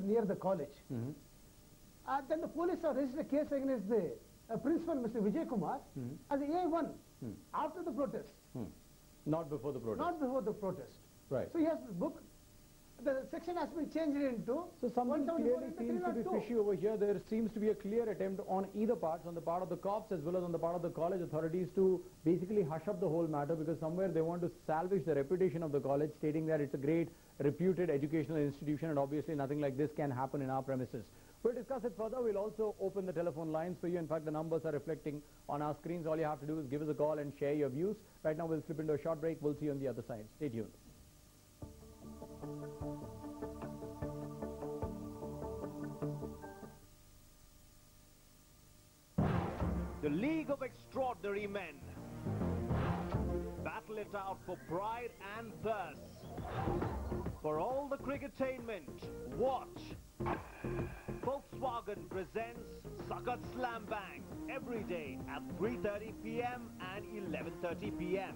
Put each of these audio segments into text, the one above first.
near the college. Then the police have registered a case against the principal, Mr. Vijay Kumar, as a A1 after the protest. Not before the protest. Not before the protest. Right. So he has the book. The section has been changed into. So something clearly seems to be fishy over here. There seems to be a clear attempt on either parts, on the part of the cops as well as on the part of the college authorities, to basically hush up the whole matter, because somewhere they want to salvage the reputation of the college, stating that it's a great reputed educational institution and obviously nothing like this can happen in our premises. We'll discuss it further. We'll also open the telephone lines for you. In fact, the numbers are reflecting on our screens. All you have to do is give us a call and share your views. Right now, we'll slip into a short break. We'll see you on the other side. Stay tuned. The League of Extraordinary Men. Battle it out for pride and thirst. For all the cricketainment, watch. Volkswagen presents Sakat Slam Bang every day at 3:30 p.m. and 11:30 p.m.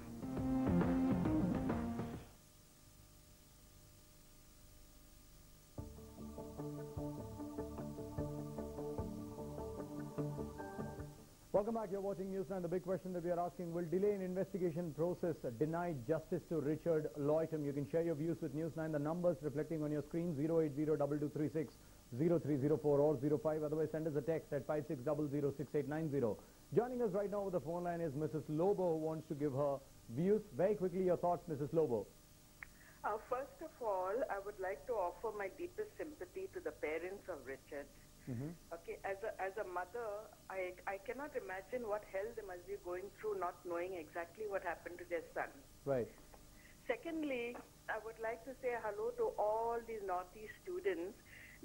Welcome back. You're watching Newsline. The big question that we are asking: will delay in investigation process deny justice to Richard Loitam? You can share your views with Newsline. The numbers reflecting on your screen: 080-2236-0304 or 05. Otherwise, send us a text at 56006890. Joining us right now with the phone line is Mrs. Lobo, who wants to give her views. Very quickly, your thoughts, Mrs. Lobo. First of all, I would like to offer my deepest sympathy to the parents of Richard. Okay, as a mother, I cannot imagine what hell they must be going through, not knowing exactly what happened to their son. Right. Secondly, I would like to say hello to all these Northeast students.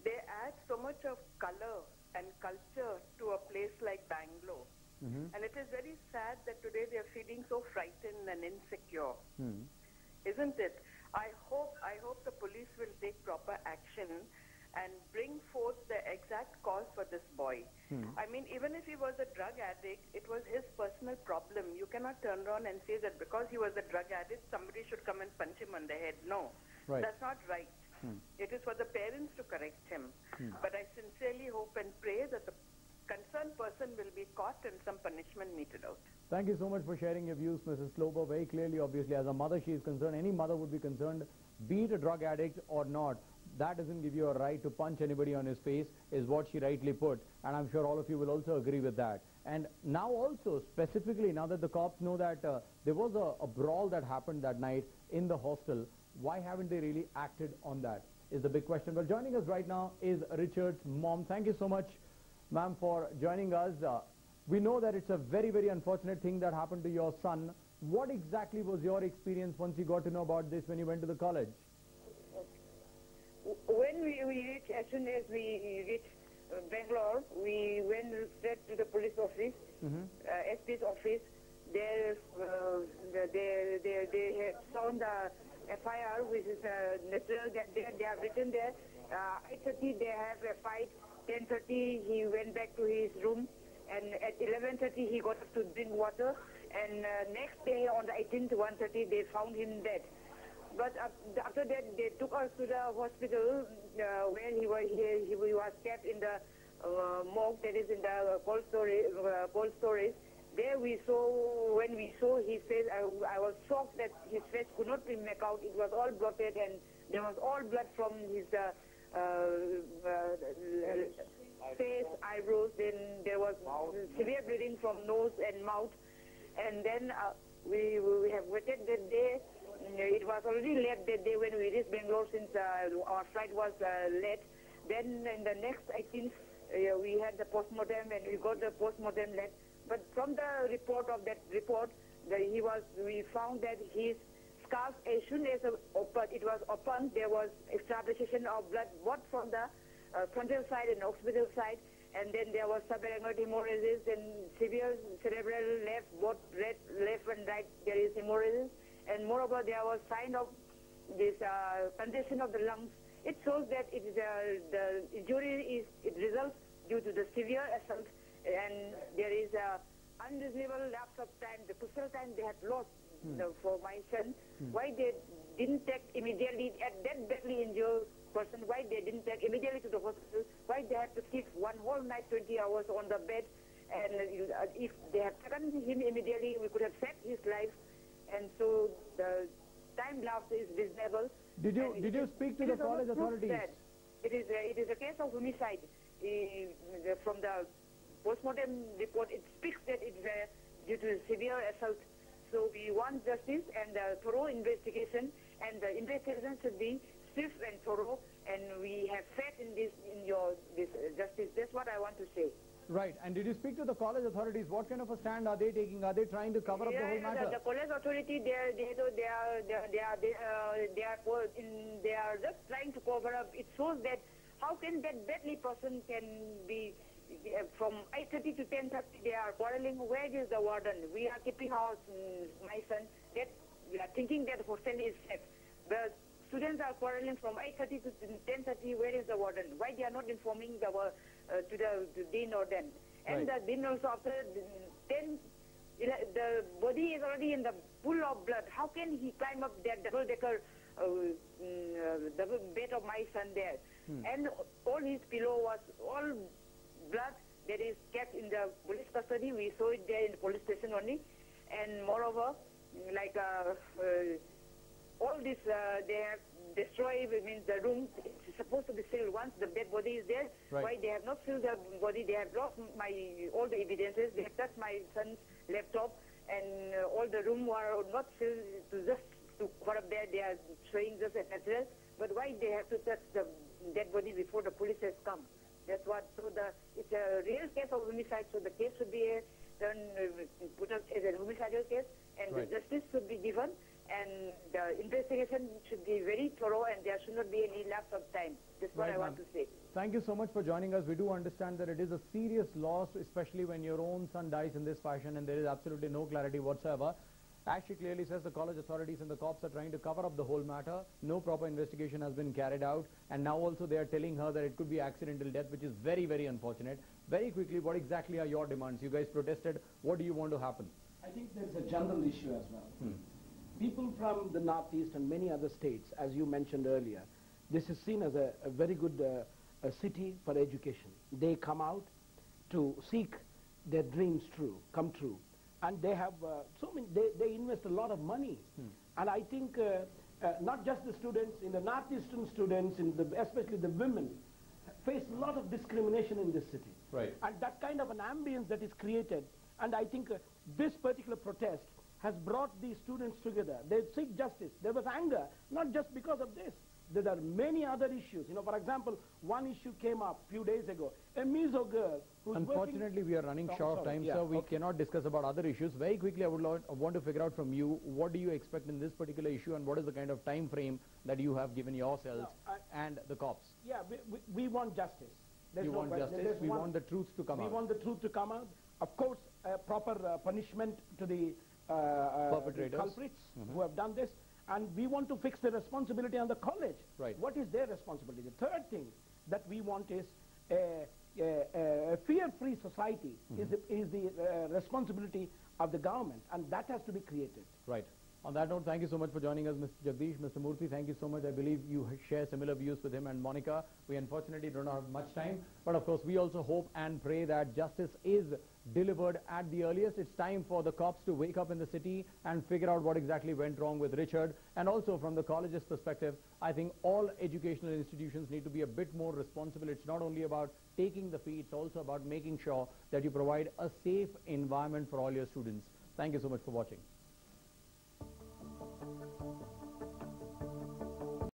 They add so much of color and culture to a place like Bangalore. And it is very sad that today they are feeling so frightened and insecure. Isn't it? I hope the police will take proper action and bring forth the exact cause for this boy. I mean, even if he was a drug addict, it was his personal problem. You cannot turn around and say that because he was a drug addict, somebody should come and punch him on the head. No, that's not right. It is for the parents to correct him. But I sincerely hope and pray that the concerned person will be caught and some punishment meted out. Thank you so much for sharing your views, Mrs. Lobo. Very clearly, obviously, as a mother, she is concerned. Any mother would be concerned, be it a drug addict or not. That doesn't give you a right to punch anybody on his face, is what she rightly put. And I'm sure all of you will also agree with that. And now also, specifically, now that the cops know that there was a brawl that happened that night in the hostel, why haven't they really acted on that, is the big question. Well, joining us right now is Richard's mom. Thank you so much, ma'am, for joining us. We know that it's a very, very unfortunate thing that happened to your son. What exactly was your experience once you got to know about this when you went to the college? When we reached, as soon as we reached Bangalore, we went straight to the police office, SP's office. There, they had found the FIR, which is natural. They have written there. 8:30 they have a fight. 10:30 he went back to his room, and at 11:30 he got up to drink water. And next day on the 18th, 1:30 they found him dead. But after that, they took us to the hospital where he was kept in the morgue, that is in the cold storage. There we saw, when we saw his face, I was shocked that his face could not be made out. It was all blotted and there was all blood from his face, eyebrows. Then there was severe bleeding from nose and mouth. And then we have waited that day. It was already late that day when we reached Bangalore, since our flight was late. Then in the next 18th, we had the postmortem and we got the postmortem late. But from the report of that report, we found that his scarf, as soon as it was opened, there was extravasation of blood, both from the frontal side and occipital side. And then there was subarachnoid hemorrhages and severe cerebral left, both left and right, there is hemorrhages. And moreover, there was sign of this congestion of the lungs. It shows that it is, the injury results due to the severe assault, and there is a unreasonable lapse of time, the crucial time they had lost for my son. Why they didn't take immediately at that badly injured person, why they didn't take immediately to the hospital, why they have to keep one whole night, 20 hours on the bed, and if they had taken him immediately, we could have saved his life, and so the time lapse is reasonable. Did you speak to the college authorities? It is a case of homicide. From the postmortem report, it speaks that it's due to severe assault. So we want justice and a thorough investigation, and the investigation should be swift and thorough, and we have faith in this justice. That's what I want to say. Right. And did you speak to the college authorities? What kind of a stand are they taking? Are they trying to cover up the whole matter? The college authority, they are just trying to cover up. It shows that how can that deadly person can be from 8:30 to 10:30? They are quarreling. Where is the warden? We are keeping our my son. That we are thinking that the hostel is safe. The students are quarreling from 8:30 to 10:30. Where is the warden? Why they are not informing the to the dean or then? And the dean also after 10, the body is already in the pool of blood. How can he climb up that double-decker double bed of my son there? And all his pillow was all blood that is kept in the police custody. We saw it there in the police station only. And moreover, like all this, they have destroyed, means the room. It's supposed to be sealed once the dead body is there. Right. Why they have not sealed the body? They have lost all the evidences. They have touched my son's laptop, and all the room were not sealed to cover up there. They are showing just a natural. But why they have to touch the dead body before the police has come? That's what. So it's a real case of homicide. So the case should be put up as a homicidal case, and the justice should be given, and the investigation should be very thorough, and there should not be any lapse of time. That's what I want to say. Thank you so much for joining us. We do understand that it is a serious loss, especially when your own son dies in this fashion, and there is absolutely no clarity whatsoever. As she clearly says, the college authorities and the cops are trying to cover up the whole matter. No proper investigation has been carried out, and now also they are telling her that it could be accidental death, which is very, very unfortunate. Very quickly, what exactly are your demands? You guys protested. What do you want to happen? I think there's a general issue as well. People from the Northeast and many other states, as you mentioned earlier, this is seen as a very good city for education. They come out to seek their dreams come true. And they have they invest a lot of money. And I think not just the students, in the Northeastern students, especially the women, face a lot of discrimination in this city. Right. And that kind of an ambience that is created, and I think this particular protest has brought these students together. They seek justice. There was anger, not just because of this. There are many other issues. You know, for example, one issue came up a few days ago. A Mizo girl who's Unfortunately, we are running short of time, sir. We cannot discuss about other issues. Very quickly, I would want to figure out from you, what do you expect in this particular issue, and what is the kind of time frame that you have given yourselves and the cops? Yeah, we want justice. You want justice? We want the truth to come out. We want the truth to come out. Of course, proper punishment to the perpetrators, culprits who have done this. And we want to fix the responsibility on the college. Right. What is their responsibility? The third thing that we want is a fear-free society is the responsibility of the government, and that has to be created. Right. On that note, thank you so much for joining us, Mr. Jagadish. Mr. Murthy, thank you so much. I believe you share similar views with him and Monica. We unfortunately don't have much time, but of course we also hope and pray that justice is delivered at the earliest. It's time for the cops to wake up in the city and figure out what exactly went wrong with Richard. And also from the college's perspective, I think all educational institutions need to be a bit more responsible. It's not only about taking the fee, it's also about making sure that you provide a safe environment for all your students. Thank you so much for watching.